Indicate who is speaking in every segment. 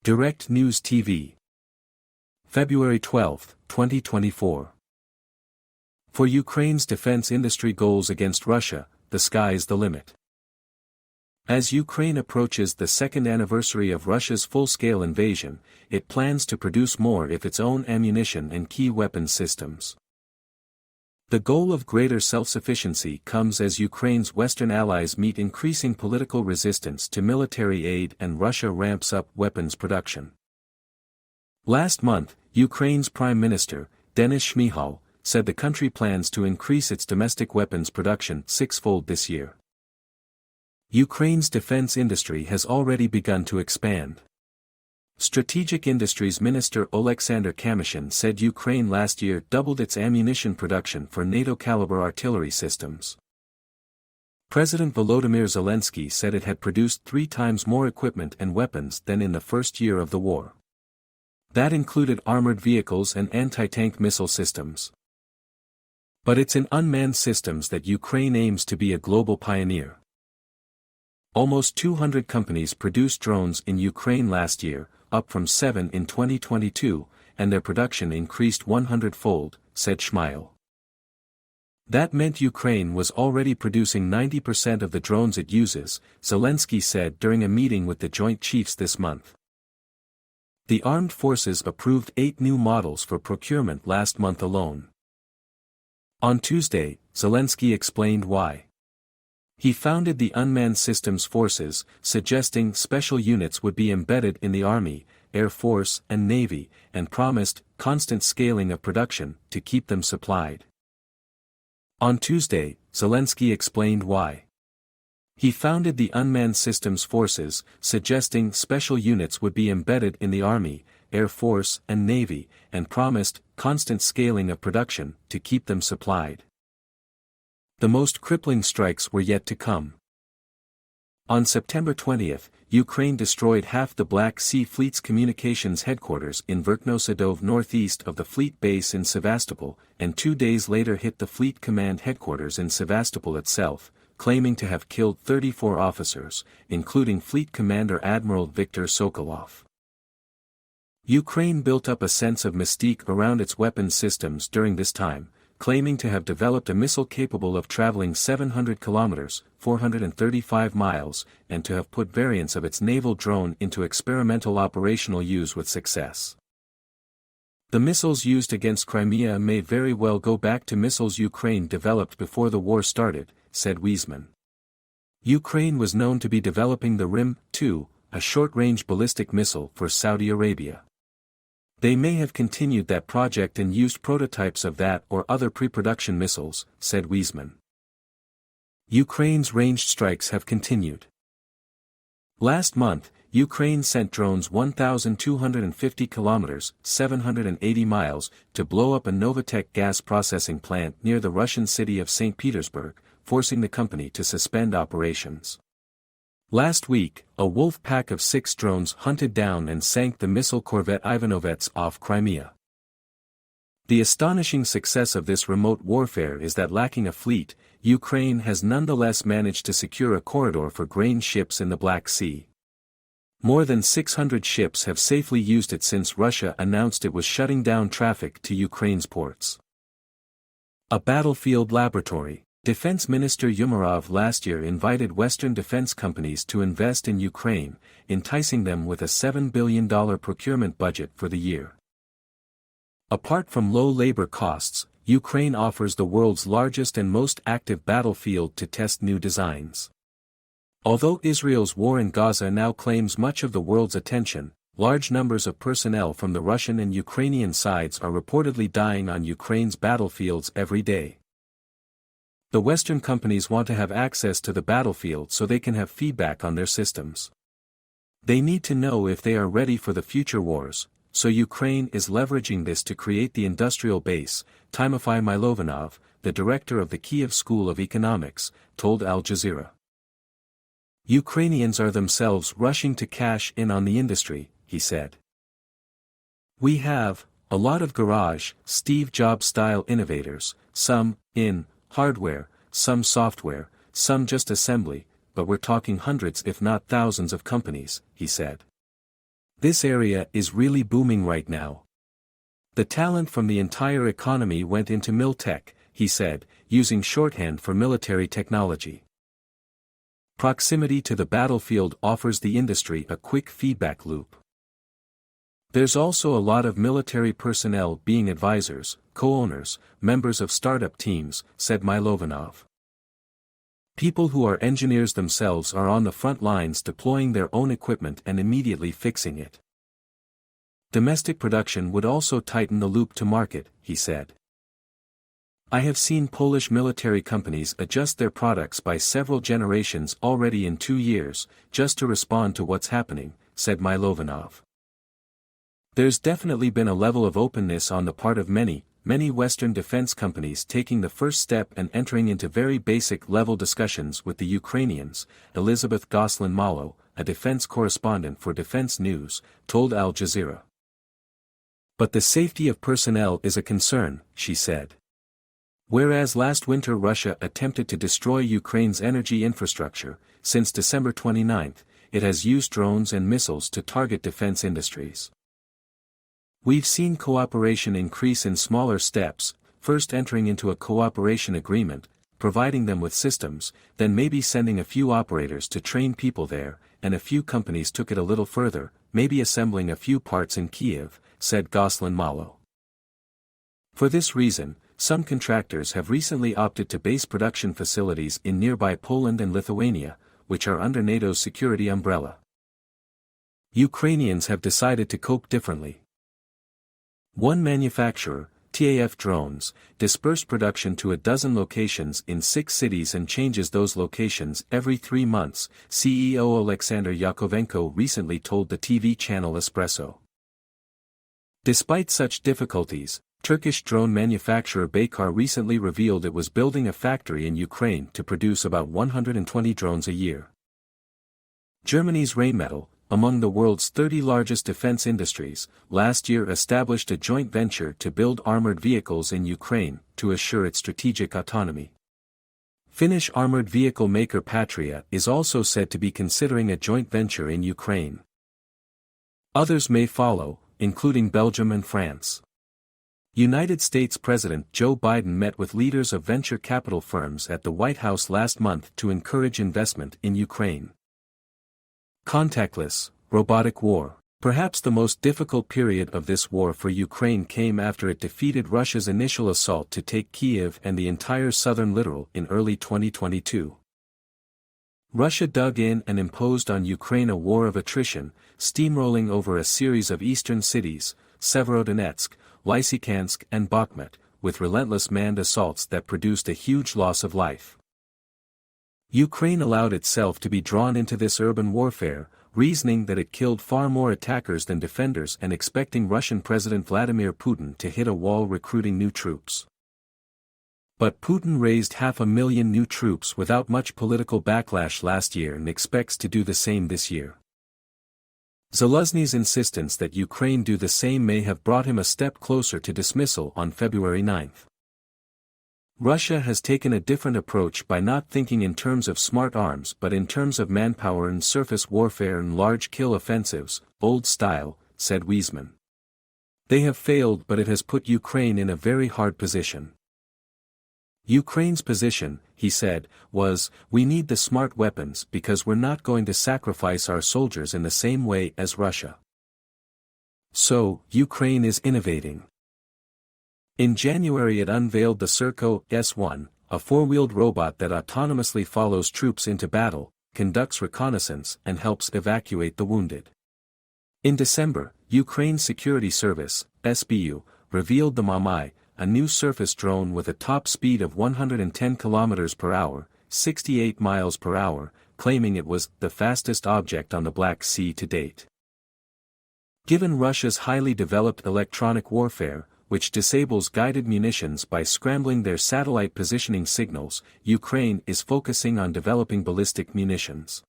Speaker 1: Direct News TV. February 12, 2024. For Ukraine's defense industry goals against Russia, the sky's the limit. As Ukraine approaches the second anniversary of Russia's full-scale invasion, it plans to produce more of its own ammunition and key weapons systems. The goal of greater self-sufficiency comes as Ukraine's Western allies meet increasing political resistance to military aid and Russia ramps up weapons production. Last month, Ukraine's Prime Minister, Denis Shmyhal, said the country plans to increase its domestic weapons production six-fold this year. Ukraine's defense industry has already begun to expand. Strategic Industries Minister Oleksandr Kamyshin said Ukraine last year doubled its ammunition production for NATO-caliber artillery systems. President Volodymyr Zelensky said it had produced 3 times more equipment and weapons than in the first year of the war. That included armored vehicles and anti-tank missile systems. But it's in unmanned systems that Ukraine aims to be a global pioneer. Almost 200 companies produced drones in Ukraine last year, up from 7 in 2022, and their production increased 100-fold, said Shmyhal. That meant Ukraine was already producing 90% of the drones it uses, Zelensky said during a meeting with the Joint Chiefs this month. The armed forces approved 8 new models for procurement last month alone. On Tuesday, Zelensky explained why. He founded the Unmanned Systems Forces, suggesting special units would be embedded in the Army, Air Force and Navy, and promised constant scaling of production to keep them supplied. On Tuesday, Zelensky explained why. He founded the Unmanned Systems Forces, suggesting special units would be embedded in the Army, Air Force and Navy, and promised constant scaling of production to keep them supplied. The most crippling strikes were yet to come. On September 20, Ukraine destroyed half the Black Sea Fleet's communications headquarters in Verkhnousadov northeast of the fleet base in Sevastopol, and 2 days later hit the Fleet Command headquarters in Sevastopol itself, claiming to have killed 34 officers, including Fleet Commander Admiral Viktor Sokolov. Ukraine built up a sense of mystique around its weapons systems during this time, claiming to have developed a missile capable of traveling 700 kilometers, 435 miles, and to have put variants of its naval drone into experimental operational use with success. The missiles used against Crimea may very well go back to missiles Ukraine developed before the war started, said Wiesman. Ukraine was known to be developing the Rim-2, a short-range ballistic missile for Saudi Arabia. They may have continued that project and used prototypes of that or other pre-production missiles, said Wiesman. Ukraine's ranged strikes have continued. Last month, Ukraine sent drones 1,250 kilometers, 780 miles, to blow up a Novatek gas processing plant near the Russian city of St. Petersburg, forcing the company to suspend operations. Last week, a Wolf pack of 6 drones hunted down and sank the missile corvette Ivanovets off Crimea. The astonishing success of this remote warfare is that lacking a fleet, Ukraine has nonetheless managed to secure a corridor for grain ships in the Black Sea. More than 600 ships have safely used it since Russia announced it was shutting down traffic to Ukraine's ports. A battlefield laboratory. Defense Minister Umerov last year invited Western defense companies to invest in Ukraine, enticing them with a $7 billion procurement budget for the year. Apart from low labor costs, Ukraine offers the world's largest and most active battlefield to test new designs. Although Israel's war in Gaza now claims much of the world's attention, large numbers of personnel from the Russian and Ukrainian sides are reportedly dying on Ukraine's battlefields every day. The Western companies want to have access to the battlefield so they can have feedback on their systems. They need to know if they are ready for the future wars, so Ukraine is leveraging this to create the industrial base, Timofey Milovanov, the director of the Kiev School of Economics, told Al Jazeera. Ukrainians are themselves rushing to cash in on the industry, he said. We have a lot of garage, Steve Jobs-style innovators, some in hardware, some software, some just assembly, but we're talking hundreds if not thousands of companies, he said. This area is really booming right now. The talent from the entire economy went into Miltech, he said, using shorthand for military technology. Proximity to the battlefield offers the industry a quick feedback loop. There's also a lot of military personnel being advisors, co-owners, members of startup teams, said Milovanov. People who are engineers themselves are on the front lines deploying their own equipment and immediately fixing it. Domestic production would also tighten the loop to market, he said. I have seen Polish military companies adjust their products by several generations already in 2 years, just to respond to what's happening, said Milovanov. There's definitely been a level of openness on the part of many Western defense companies taking the first step and entering into very basic level discussions with the Ukrainians, Elizabeth Goslin-Malo, a defense correspondent for Defense News, told Al Jazeera. But the safety of personnel is a concern, she said. Whereas last winter Russia attempted to destroy Ukraine's energy infrastructure, since December 29, it has used drones and missiles to target defense industries. We've seen cooperation increase in smaller steps, first entering into a cooperation agreement, providing them with systems, then maybe sending a few operators to train people there, and a few companies took it a little further, maybe assembling a few parts in Kiev, said Goslin-Malo. For this reason, some contractors have recently opted to base production facilities in nearby Poland and Lithuania, which are under NATO's security umbrella. Ukrainians have decided to cope differently. One manufacturer, TAF Drones, dispersed production to a dozen locations in 6 cities and changes those locations every 3 months, CEO Alexander Yakovenko recently told the TV channel Espresso. Despite such difficulties, Turkish drone manufacturer Baykar recently revealed it was building a factory in Ukraine to produce about 120 drones a year. Germany's Rheinmetall, among the world's 30 largest defense industries, last year established a joint venture to build armored vehicles in Ukraine to assure its strategic autonomy. Finnish armored vehicle maker Patria is also said to be considering a joint venture in Ukraine. Others may follow, including Belgium and France. United States President Joe Biden met with leaders of venture capital firms at the White House last month to encourage investment in Ukraine. Contactless, robotic war. Perhaps the most difficult period of this war for Ukraine came after it defeated Russia's initial assault to take Kiev and the entire southern littoral in early 2022. Russia dug in and imposed on Ukraine a war of attrition, steamrolling over a series of eastern cities, Severodonetsk, Lysychansk and Bakhmut, with relentless manned assaults that produced a huge loss of life. Ukraine allowed itself to be drawn into this urban warfare, reasoning that it killed far more attackers than defenders and expecting Russian President Vladimir Putin to hit a wall recruiting new troops. But Putin raised 500,000 new troops without much political backlash last year and expects to do the same this year. Zaluzny's insistence that Ukraine do the same may have brought him a step closer to dismissal on February 9. Russia has taken a different approach by not thinking in terms of smart arms but in terms of manpower and surface warfare and large kill offensives, old style, said Wiesman. They have failed, but it has put Ukraine in a very hard position. Ukraine's position, he said, was, we need the smart weapons because we're not going to sacrifice our soldiers in the same way as Russia. So, Ukraine is innovating. In January it unveiled the Serco S1, a four-wheeled robot that autonomously follows troops into battle, conducts reconnaissance and helps evacuate the wounded. In December, Ukraine's Security Service, SBU, revealed the Mamai, a new surface drone with a top speed of 110 km per hour, 68 miles per hour, claiming it was the fastest object on the Black Sea to date. Given Russia's highly developed electronic warfare, which disables guided munitions by scrambling their satellite positioning signals, Ukraine is focusing on developing ballistic munitions.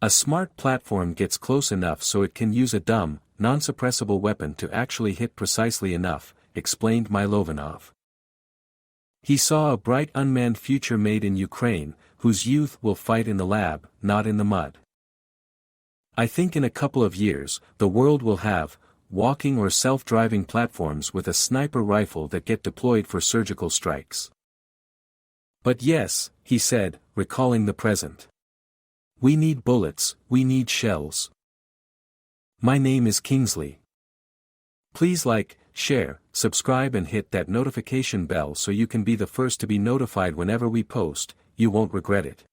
Speaker 1: A smart platform gets close enough so it can use a dumb, non-suppressible weapon to actually hit precisely enough, explained Milovanov. He saw a bright unmanned future made in Ukraine, whose youth will fight in the lab, not in the mud. I think in a couple of years, the world will have walking or self-driving platforms with a sniper rifle that get deployed for surgical strikes. But yes, he said, recalling the present. We need bullets, we need shells. My name is Kingsley. Please like, share, subscribe and hit that notification bell so you can be the first to be notified whenever we post. You won't regret it.